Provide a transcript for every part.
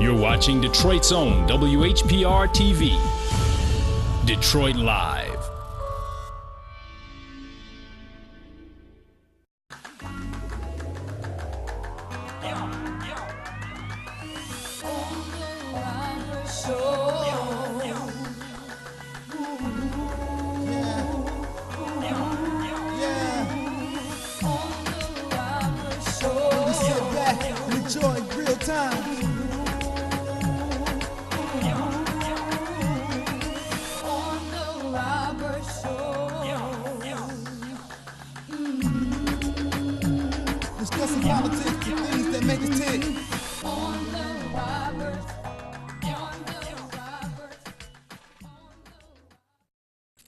You're watching Detroit's own WHPR TV. Detroit Live.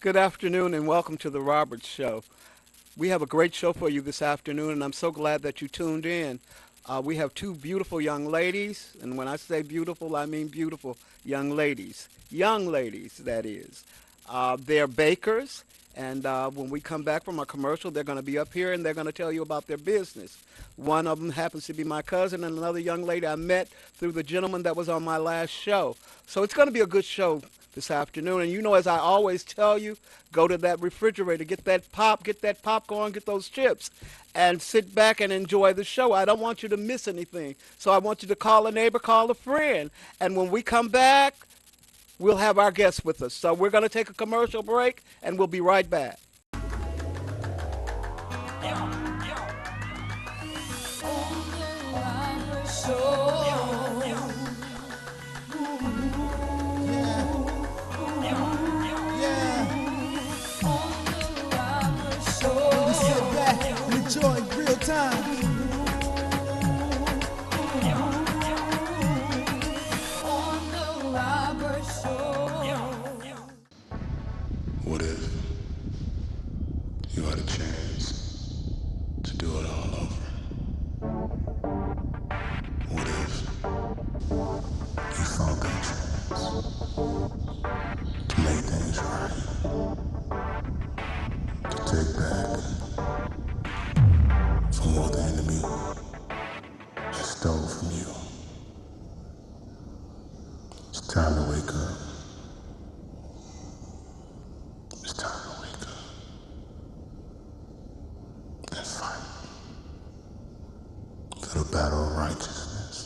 Good afternoon and welcome to the Roberts Show. We have a great show for you this afternoon and I'm so glad that you tuned in. We have two beautiful young ladies, and when I say beautiful, I mean beautiful young ladies. Young ladies, that is. They're bakers, and when we come back from our commercial, they're going to be up here and they're going to tell you about their business. One of them happens to be my cousin, and another young lady I met through the gentleman that was on my last show. So it's going to be a good show this afternoon. And you know, as I always tell you, go to that refrigerator, get that popcorn, get those chips, and sit back and enjoy the show. I don't want you to miss anything. So I want you to call a neighbor, call a friend. And when we come back, we'll have our guests with us. So we're going to take a commercial break, and we'll be right back. Enjoy real time. What if you had a chance to do it all over? What if you found that chance to make things right? To take back from what the enemy has stole from you. It's time to wake up. It's time to wake up and fight for the battle of righteousness.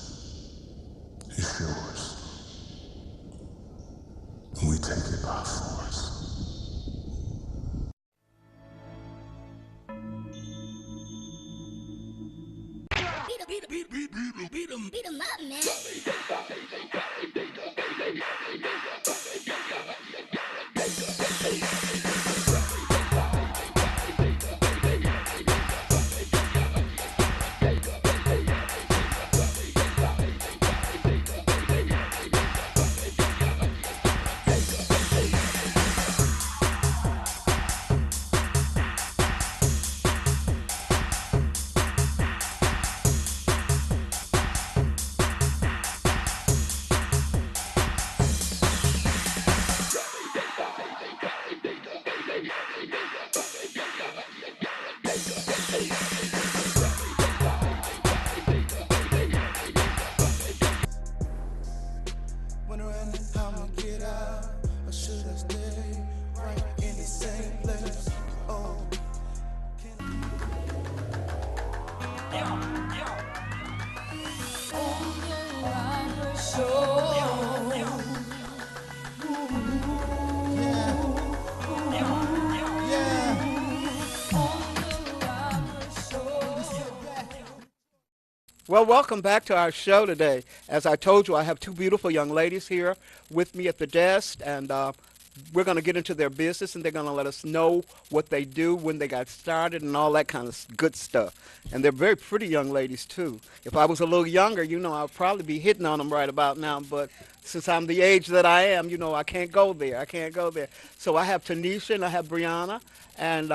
It's yours, and we take it by force. Beat 'em up, man. Wondering how I'ma get out, or should I stay right in the same place? Oh, Well, welcome back to our show today. As I told you, I have two beautiful young ladies here with me at the desk, and we're going to get into their business, and they're going to let us know what they do, when they got started, and all that kind of good stuff. And they're very pretty young ladies, too. If I was a little younger, you know, I'd probably be hitting on them right about now, but since I'm the age that I am, you know, I can't go there. So I have Tanisha and I have Brianna, and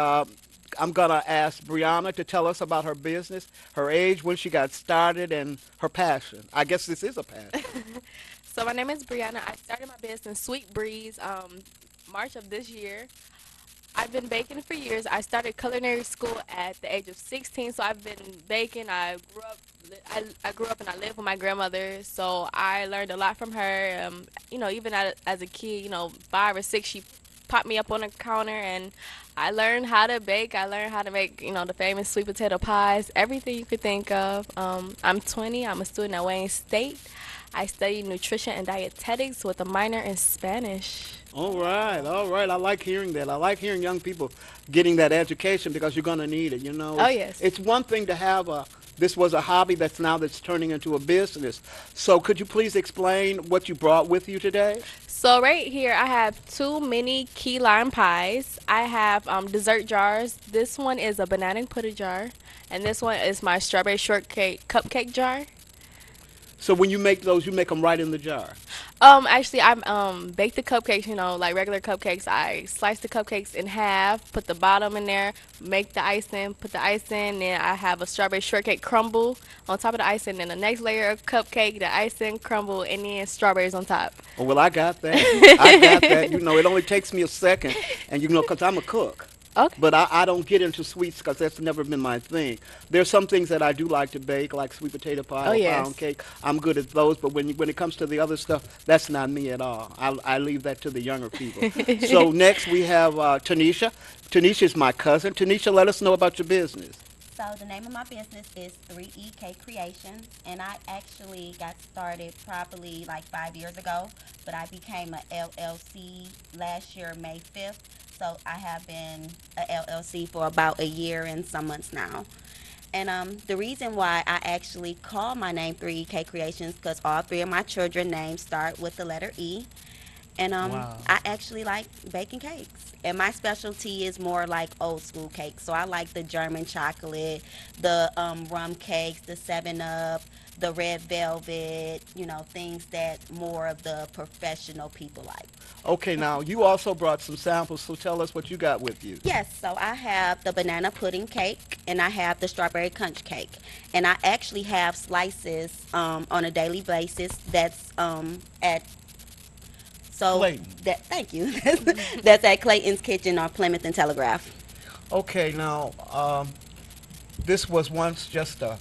I'm going to ask Brianna to tell us about her business, her age, when she got started, and her passion. I guess this is a passion. So my name is Brianna. I started my business, Sweet Breeze, March of this year. I've been baking for years. I started culinary school at the age of 16, so I've been baking. I grew up and I lived with my grandmother, so I learned a lot from her. Even as a kid, 5 or 6, she popped me up on the counter, and I learned how to bake. I learned how to make, the famous sweet potato pies, everything you could think of. I'm 20. I'm a student at Wayne State. I study nutrition and dietetics with a minor in Spanish. All right, all right. I like hearing that. I like hearing young people getting that education because you're going to need it. Oh, yes. It's one thing to have this was a hobby that's turning into a business. So could you please explain what you brought with you today? So right here, I have 2 mini key lime pies. I have dessert jars. This one is a banana pudding jar, and this one is my strawberry shortcake cupcake jar. So when you make those, you make them right in the jar. Actually, I bake the cupcakes, like regular cupcakes. I slice the cupcakes in half, put the bottom in there, make the icing, put the ice in, then I have a strawberry shortcake crumble on top of the icing, then the next layer of cupcake, the icing, crumble, and then strawberries on top. Oh, well, I got that. I got that. It only takes me a second, and because I'm a cook. Okay. But I don't get into sweets because that's never been my thing. There's some things that I do like to bake, like sweet potato pie or pound cake. I'm good at those, but when it comes to the other stuff, that's not me at all. I leave that to the younger people. So next we have Tanisha. Tanisha is my cousin. Tanisha, let us know about your business. So the name of my business is 3EK Creations, and I actually got started probably like 5 years ago, but I became a LLC last year, May 5th. So I have been a LLC for about a year and some months now. And the reason why I actually call my name 3EK Creations because all 3 of my children's names start with the letter E. And Wow. I actually like baking cakes. And my specialty is more like old school cakes. So I like the German chocolate, the rum cakes, the 7-Up, the red velvet, things that more of the professional people like. Okay, now you also brought some samples, so tell us what you got with you. Yes, so I have the banana pudding cake and I have the strawberry conch cake. And I actually have slices on a daily basis that's at Clayton. Thank you. That's at Clayton's Kitchen or Plymouth and Telegraph. Okay, now this was once just a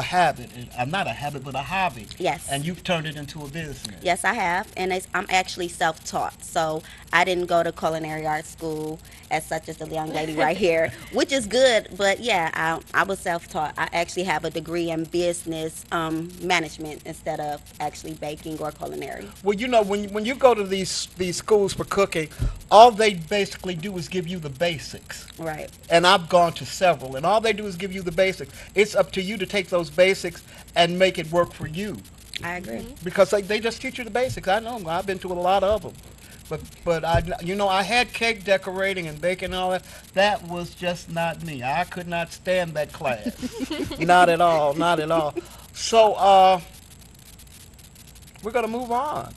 habit, not a habit, but a hobby. Yes. And you've turned it into a business. Yes, I have, and I'm actually self-taught, so I didn't go to culinary arts school as such as the young lady right here, which is good, but yeah, I was self-taught. I actually have a degree in business management instead of actually baking or culinary. Well, when you go to these schools for cooking, all they basically do is give you the basics. Right. And I've gone to several, and all they do is give you the basics. It's up to you to take those basics and make it work for you. I agree. Because they just teach you the basics. I know. I've been to a lot of them. But I had cake decorating and baking and all that. That was just not me. I could not stand that class. Not at all. Not at all. So we're going to move on.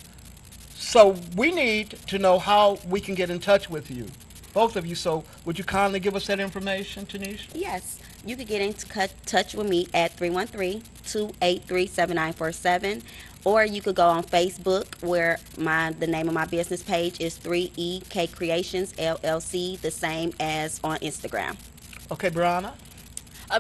So we need to know how we can get in touch with you, both of you. So would you kindly give us that information, Tanisha? Yes. You can get in touch with me at 313-283-7947, or you could go on Facebook where the name of my business page is 3EK Creations LLC, the same as on Instagram. Okay, Brianna?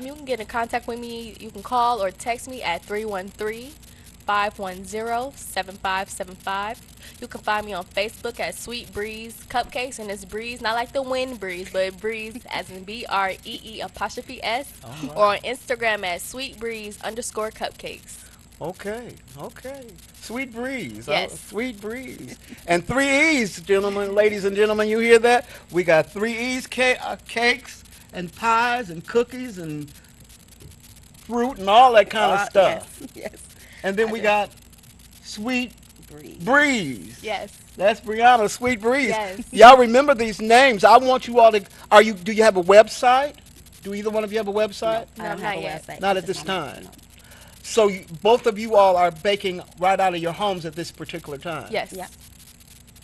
You can get in contact with me. You can call or text me at 313-510-7575. You can find me on Facebook at Sweet Breeze Cupcakes, and it's Breeze, not like the wind breeze, but Breeze as in BREE''S, or on Instagram at Sweet Breeze_Cupcakes. Okay. Sweet Breeze. Yes. Sweet Breeze. And 3 E's, gentlemen, ladies and gentlemen, you hear that? We got 3 E's cakes and pies and cookies and fruit and all that kind of stuff. Yes. And then we got Sweet Breeze. Yes. That's Brianna, Sweet Breeze. Yes. Y'all remember these names. I want you all to, do you have a website? Do either one of you have a website? I don't No, have not a yet. website. Not at this time. So both of you all are baking right out of your homes at this particular time? Yes. Yeah.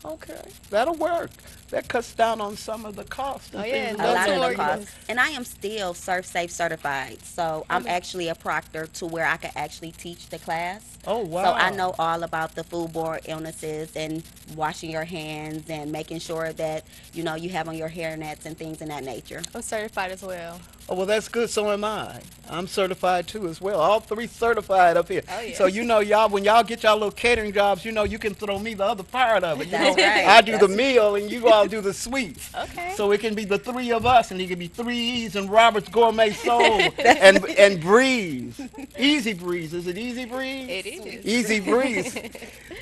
Okay, that'll work. that cuts down on some of the cost and Oh, yeah, things no A of lot that of the Notorious. costs. And I am still Surf Safe certified. So I'm actually a proctor to where I can actually teach the class. Oh, So I wow. know all about the foodborne illnesses and washing your hands and making sure that, you have on your hair nets and things in that nature. I'm certified as well. Oh, well, that's good. So am I. I'm certified too as well. All three certified up here. Oh, yeah. So y'all, when y'all get y'all little catering jobs, you can throw me the other part of it. That's right. I do the That's- meal and you all do the sweets. Okay. So it can be the three of us, and it can be 3 E's and Robert's Gourmet Soul and Breeze. Easy Breeze. Is it Easy Breeze? It is. Easy Breeze.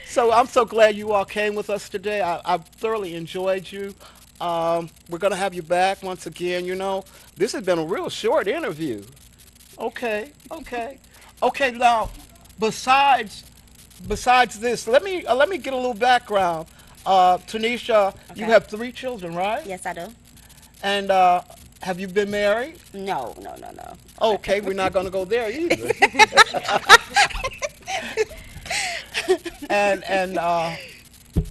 So I'm so glad you all came with us today. I've thoroughly enjoyed you. We're going to have you back once again. This has been a real short interview. Okay. Now, besides this, let me get a little background. Tanisha, you Okay. have 3 children, right? Yes, I do. And have you been married? No. Okay, we're not going to go there either. and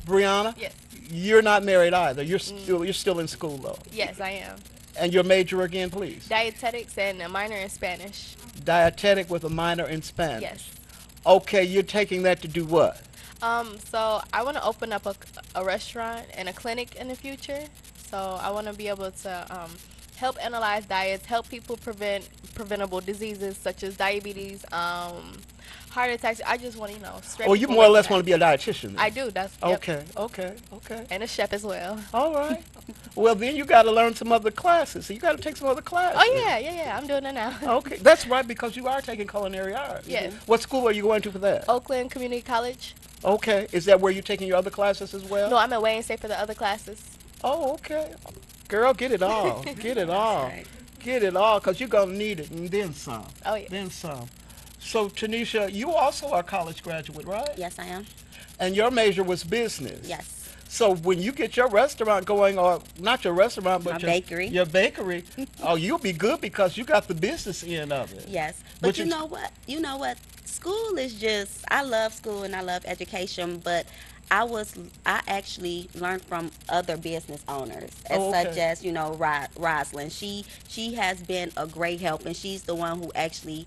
Brianna, Yes. you're not married either. You're still in school though. Yes, I am. And your major again, please. Dietetics and a minor in Spanish. Dietetic with a minor in Spanish. Yes. Okay, you're taking that to do what? So I want to open up a restaurant and a clinic in the future. So I want to be able to help analyze diets, help people prevent preventable diseases such as diabetes, heart attacks. I just want to, straight Oh, you people more or away less from want to be a dietitian. Then. I do. That's yep. Okay. And a chef as well. All right. Well, then you got to learn some other classes. So you got to take some other classes. Oh yeah. I'm doing it now. Okay, that's right, because you are taking culinary arts. Yes. What school are you going to for that? Oakland Community College. Okay. Is that where you're taking your other classes as well? No, I'm at Wayne State for the other classes. Oh, okay. Girl, get it all. Get it all. right. Get it all, because you're going to need it, and then some. Oh, yeah. Then some. So, Tanisha, you also are a college graduate, right? Yes, I am. And your major was business. Yes. So when you get your restaurant going, or not your restaurant, but My your bakery. your bakery, oh, you'll be good because you got the business end of it. Yes. But Which you is- know what? School is just, I love school and I love education, but I actually learned from other business owners, Oh, okay. such as, Rosalind. She has been a great help, and she's the one who actually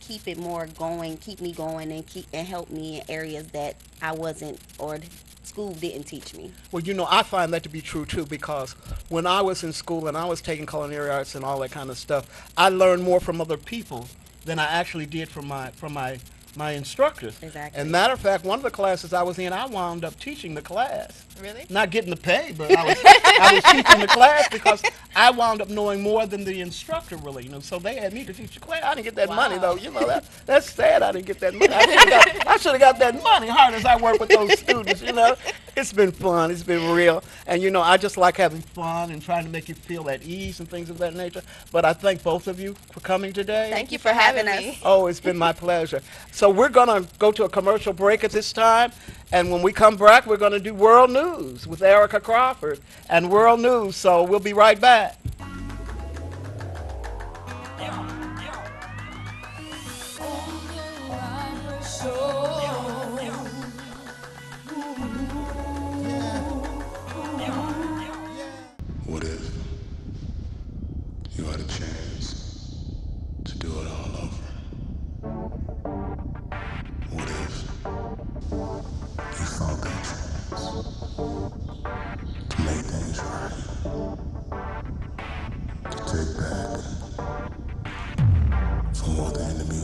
keep me going and help me in areas that I wasn't, or school didn't teach me. Well, I find that to be true too, because when I was in school and I was taking culinary arts and all that kind of stuff, I learned more from other people than I actually did from my instructors. Exactly. And matter of fact, one of the classes I was in, I wound up teaching the class. Really? Not getting the pay, but I was teaching the class because I wound up knowing more than the instructor really. So they had me to teach the class. I didn't get that money though. That's sad. I didn't get that money. I should have got that money. Hard as I work with those students. It's been fun. It's been real. And I just like having fun and trying to make you feel at ease and things of that nature. But I thank both of you for coming today. Thank you for having having me. Oh, it's been my pleasure. So we're going to go to a commercial break at this time. And when we come back, we're going to do World News with Erica Crawford and World News. So we'll be right back. What if you had a chance to do it all over? What if you found that chance to make things right? To take back from what the enemy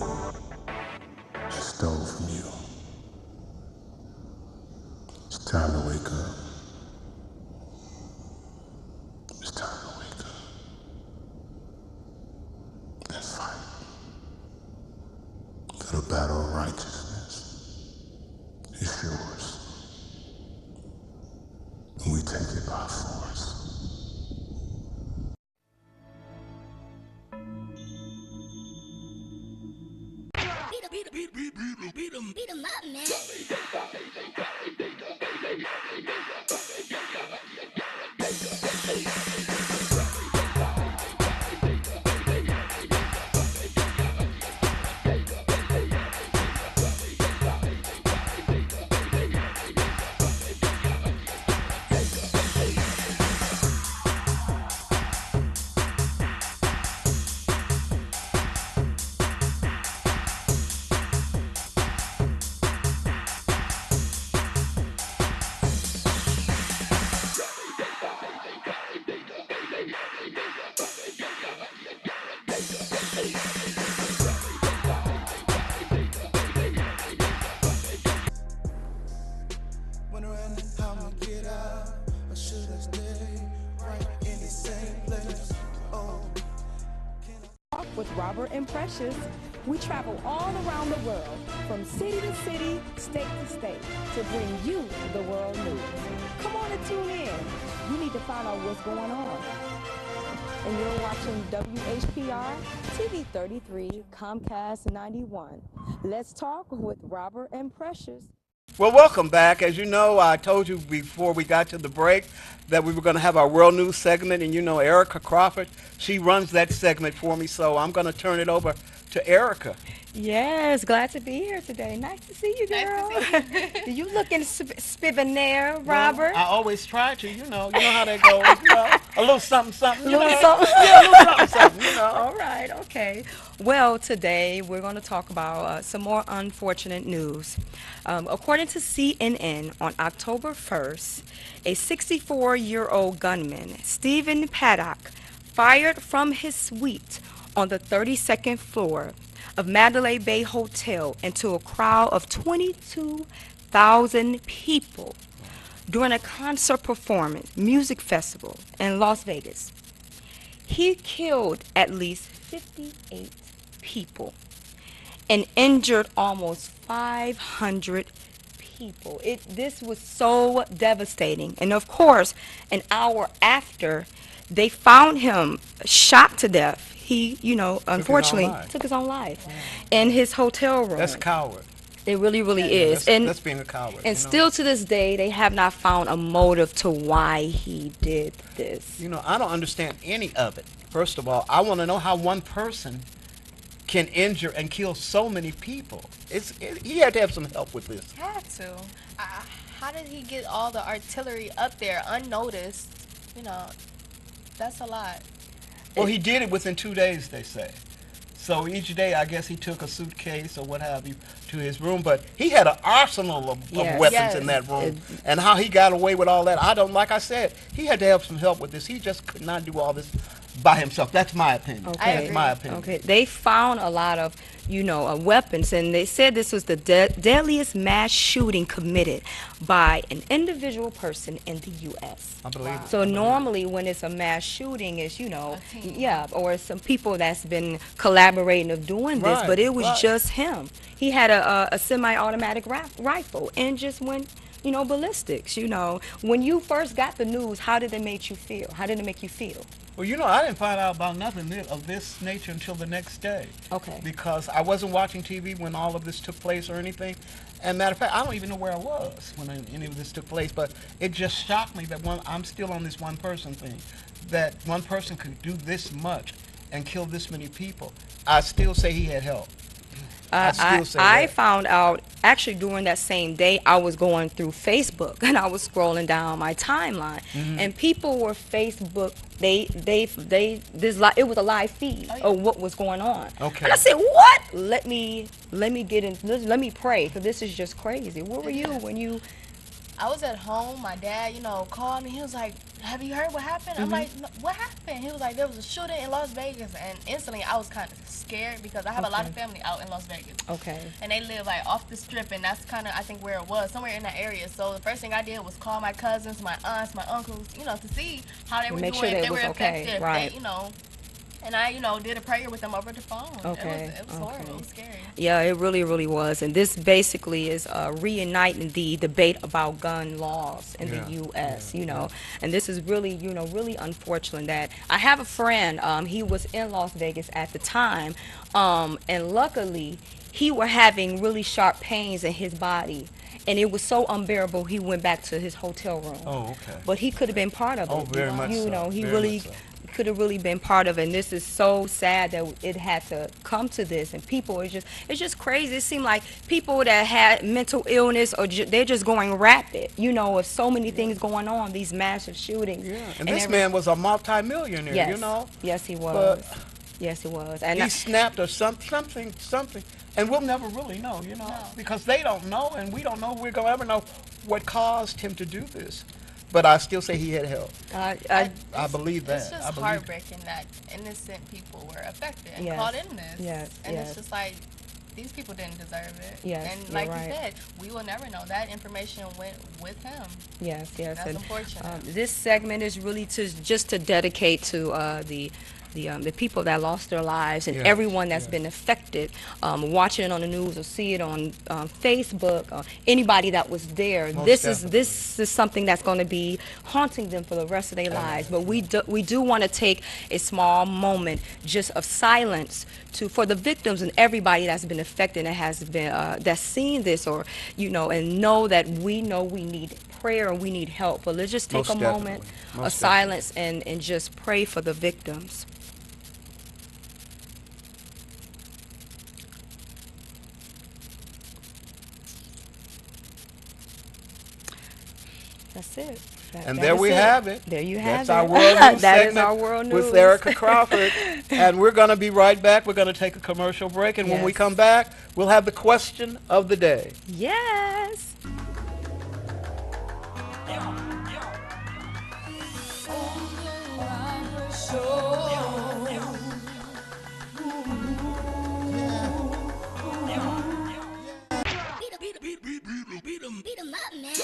has stole from you. It's time to wake up. It's time to wake up. Let's fight. For the battle of righteousness is yours. And we take it by force. Beat 'em up, man. Wondering how I'ma get out, or should I stay right in the same place? Oh, With Robert and Precious, we travel all around the world, from city to city, state to state, to bring you the world news. Come on and tune in. You need to find out what's going on. And you're watching WHPR TV 33, Comcast 91. Let's talk with Robert and Precious. Well, welcome back. As you know, I told you before we got to the break that we were going to have our World News segment, and you know Erica Crawford, she runs that segment for me, so I'm going to turn it over to Erica. Yes, glad to be here today. Nice to see you, girl. Nice to see You looking spivonaire, Robert? Well, I always try to, you know how that goes, you know, a little something, something, you Little know. something. Yeah, a little something, something, you know. All right, okay. Well, today we're going to talk about some more unfortunate news. According to CNN, on October 1st, a 64-year-old gunman, Stephen Paddock, fired from his suite on the 32nd floor of Mandalay Bay Hotel into a crowd of 22,000 people during a concert performance, music festival in Las Vegas. He killed at least 58 people and injured almost 500 people. This was so devastating. And of course, an hour after they found him shot to death, he, unfortunately took his own life in his hotel room. That's a coward. It really, really is. That's being a coward. And still to this day, they have not found a motive to why he did this. You know, I don't understand any of it. First of all, I want to know how one person can injure and kill so many people. He had to have some help with this. Had to. How did he get all the artillery up there unnoticed? You know, that's a lot. Well, he did it within 2 days, they say. So each day, I guess he took a suitcase or what have you to his room. But he had an arsenal of weapons in that room. And how he got away with all that, like I said, he had to have some help with this. He just could not do all this by himself. That's my opinion. Okay. That's my opinion. Okay. They found a lot of, weapons, and they said this was the deadliest mass shooting committed by an individual person in the U.S. I believe it. So normally when it's a mass shooting, it's, or some people that's been collaborating of doing this, Right, but it was right. just him. He had a semi-automatic rifle and just went, ballistics. When you first got the news, how did it make you feel? How did it make you feel? Well, I didn't find out about nothing of this nature until the next day. Okay. Because I wasn't watching TV when all of this took place or anything. And matter of fact, I don't even know where I was when any of this took place. But it just shocked me that I'm still on this one person thing. That one person could do this much and kill this many people. I still say he had help. I found out actually during that same day. I was going through Facebook and I was scrolling down my timeline, and people were Facebook. It was a live feed of what was going on. Okay. And I said, what? Let me get in. Let me pray, because this is just crazy. Where were you when you? I was at home. My dad, called me. He was like, "Have you heard what happened?" I'm like, "No, "What happened?" He was like, "There was a shooting in Las Vegas," and instantly I was kind of scared because I have a lot of family out in Las Vegas. Okay. And they live like off the strip, and that's kind of I think where it was, somewhere in that area. So the first thing I did was call my cousins, my aunts, my uncles, to see how they were Make doing, sure if they they were was okay, affected, right. if they, and I, did a prayer with them over the phone. Okay, It was horrible. It was scary. Yeah, it really, really was. And this basically is reuniting the debate about gun laws in the U.S., And this is really, really unfortunate that I have a friend, he was in Las Vegas at the time, and luckily he were having really sharp pains in his body. And it was so unbearable, he went back to his hotel room. Oh, okay. But he could have been part of it. Oh, very much so. He Very really much so. could have really been part of it. And this is so sad that it had to come to this. And people, it's just crazy. It seemed like people that had mental illness, or they're just going rapid, with so many things going on, these massive shootings. Yeah, and this man was a multi-millionaire, Yes. Yes, he was. But yes, he was. And he snapped or something, and we'll never really know, because they don't know, and we don't know. We're gonna ever know what caused him to do this. but I still say he had help. I I believe that. It's I just believe heartbreaking that innocent people were affected and Yes. caught in this. Yes, And yes. it's just like, these people didn't deserve it. Yes, And you're like right. you said, we will never know. That information went with him. Yes, yes. That's and, unfortunate. this segment is really just to dedicate to the people that lost their lives and Yes, everyone that's yes. been affected, watching it on the news or see it on Facebook. Anybody that was there. Most This is something that's going to be haunting them for the rest of their lives. But we do want to take a small moment just of silence for the victims and everybody that's been affected and has been that's seen this, or and know that we need prayer and we need help. But let's just take Most a moment definitely. of Most silence and just pray for the victims. That's it. And there we have it. There you have That's our it. world news That is segment our world news. with Erica Crawford. And we're going to be right back. We're going to take a commercial break. And when we Yes. come back, we'll have the question of the day. Yes. Beat 'em up, man.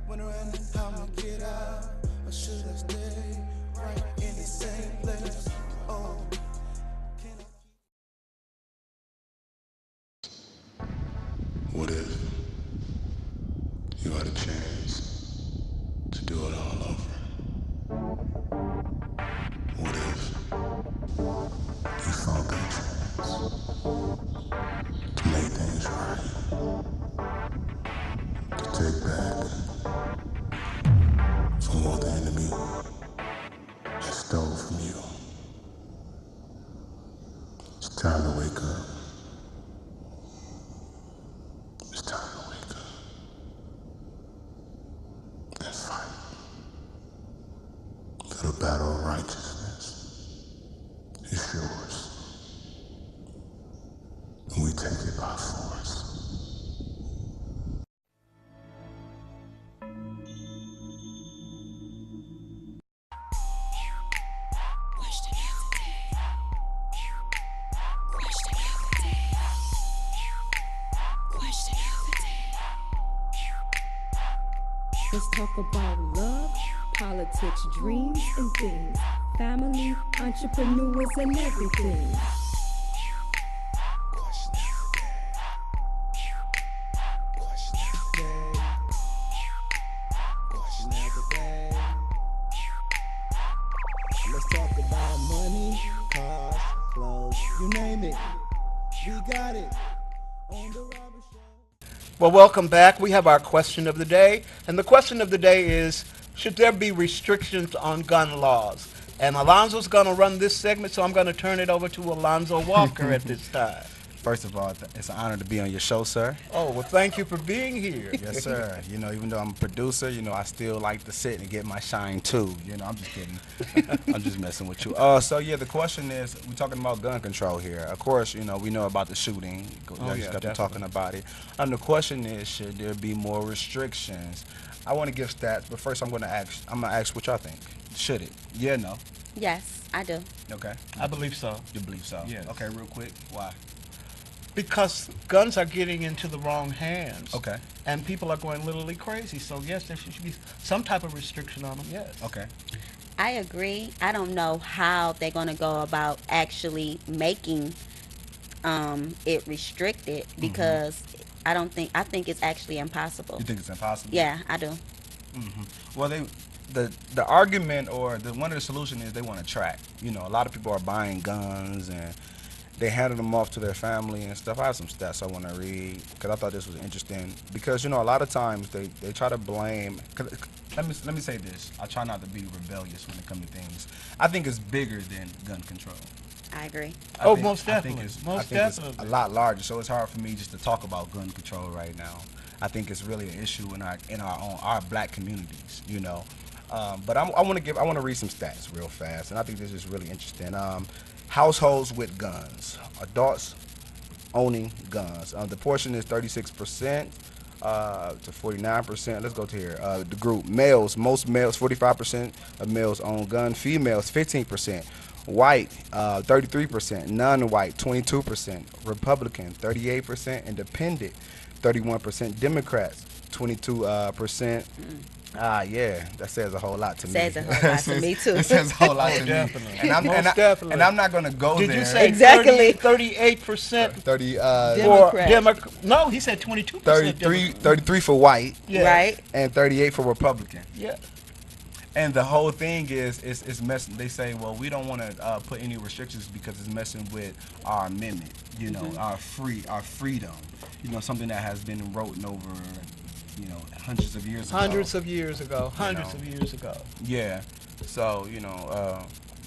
Wondering how I'ma get out, or should I stay right in the same place? Oh, can I keep What if you had a chance to do it all over? What if you found that chance to make things right? To take back from what the enemy has stole from you. It's time to wake up. It's time to wake up and fight. For the battle of righteousness is yours. And we take it by force. Let's talk about love, politics, dreams, and things. Family, entrepreneurs, and everything. Let's talk about money, cars, clothes, you name it. We got it on the Robert Show. Well, welcome back. We have our question of the day. And the question of the day is, should there be restrictions on gun laws? And Alonzo's going to run this segment, so I'm going to turn it over to Alonzo Walker at this time. First of all, it's an honor to be on your show, sir. Oh, well, thank you for being here. Yes, sir. Even though I'm a producer, I still like to sit and get my shine too. I'm just kidding. I'm just messing with you. So yeah, the question is, we're talking about gun control here. Of course, we know about the shooting. Oh, Y'all just got to talking about it. And the question is, should there be more restrictions? I want to give stats, but first I'm gonna ask what y'all think. Should it? Yeah, no. Yes, I do. Okay. I believe so. You believe so? Yes. Okay, real quick. Why? Because guns are getting into the wrong hands. Okay. And people are going literally crazy. So, yes, there should be some type of restriction on them, yes. Okay. I agree. I don't know how they're going to go about actually making it restricted because I think it's actually impossible. You think it's impossible? Yeah, I do. Well, the argument or one of the solution is they want to track. You know, a lot of people are buying guns and they handed them off to their family and stuff. I have some stats I want to read because I thought this was interesting. Because, you know, a lot of times they try to blame. Let me say this. I try not to be rebellious when it comes to things. I think it's bigger than gun control. I agree. Most definitely. It's a lot larger. So it's hard for me just to talk about gun control right now. I think it's really an issue in our black communities. You know. But I want to read some stats real fast, and I think this is really interesting. Households with guns, adults owning guns. The portion is 36% to 49%. Let's go to here. The group males, most males, 45% of males own guns. Females, 15%. White, 33%. Non-white, 22%. Republican, 38%. Independent, 31%. Democrats, 22%. Yeah, that says a whole lot to me. Says a whole lot to me too. It says a whole lot to me. And I'm not gonna go there. Did you say Exactly. 38%? 30. Democrat. No, he said 22%. 33 for white. Yeah. Right? And 38 for Republican. Yeah. And the whole thing is messing. They say, well, we don't want to put any restrictions because it's messing with our amendment. You know, our freedom. You know, something that has been written over. You know, hundreds of years ago. Hundreds of years ago. Yeah. So, you know,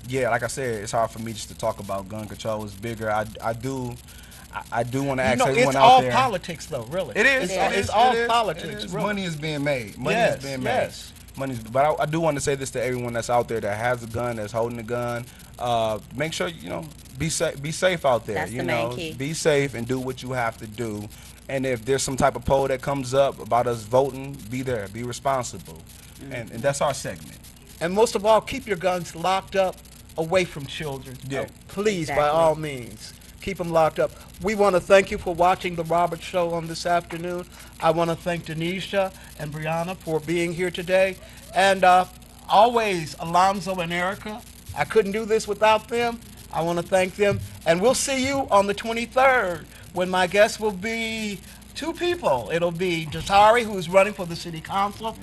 yeah, like I said, it's hard for me just to talk about gun control. It's bigger. I do want to ask everyone out there. It's all politics, though, really. It is. It's all politics. Really. Money is being made. Money is being made. Yes. But I do want to say this to everyone that's out there that has a gun, that's holding a gun. Make sure, you know, be safe out there. That's you the know, main key. Be safe and do what you have to do. And if there's some type of poll that comes up about us voting, be there, be responsible. And that's our segment. And most of all, keep your guns locked up away from children. Yeah. Please, by Exactly. all means, keep them locked up. We want to thank you for watching The Robert Show on this afternoon. I want to thank Denisha and Brianna for being here today. And always, Alonzo and Erica. I couldn't do this without them. I want to thank them. And we'll see you on the 23rd. When my guests will be two people. It'll be Jatari, who's running for the city council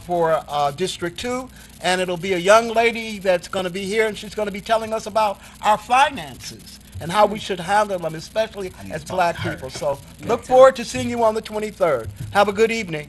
for District 2, and it'll be a young lady that's going to be here, and she's going to be telling us about our finances and how we should handle them, especially as black people. So look forward to seeing you on the 23rd. Have a good evening.